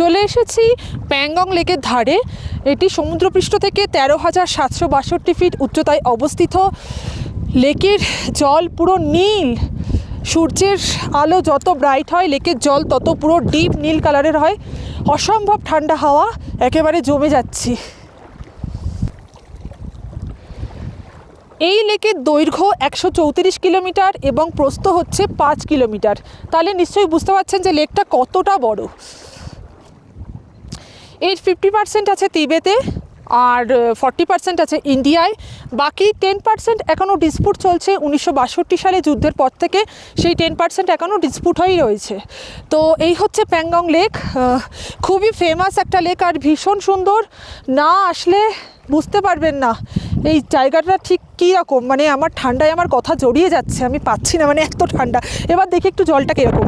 চলে এসেছি প্যাংগং লেকের ধারে। এটি সমুদ্রপৃষ্ঠ থেকে 13,762 ফিট উচ্চতায় অবস্থিত। লেকের জল পুরো নীল, সূর্যের আলো যত ব্রাইট হয় লেকের জল তত পুরো ডিপ নীল কালারের হয়। অসম্ভব ঠান্ডা হাওয়া, একেবারে জমে যাচ্ছি। এই লেকের দৈর্ঘ্য 134 কিলোমিটার এবং প্রস্থ হচ্ছে 5 কিলোমিটার। তাহলে নিশ্চয়ই বুঝতে পারছেন যে লেকটা কতটা বড়। এর 50% আছে তিবেতে আর 40% আছে ইন্ডিয়ায়। বাকি 10% এখনও ডিসপুট চলছে। 1962 সালে যুদ্ধের পর থেকে সেই 10% এখনও ডিসপুট হয়েই রয়েছে। তো এই হচ্ছে প্যাংগং লেক। খুবই ফেমাস একটা লেক আর ভীষণ সুন্দর। না আসলে বুঝতে পারবেন না এই জায়গাটা ঠিক কী রকম। মানে আমার ঠান্ডায় আমার কথা জড়িয়ে যাচ্ছে, আমি পাচ্ছি না, মানে এত ঠান্ডা। এবার দেখি একটু জলটা কীরকম।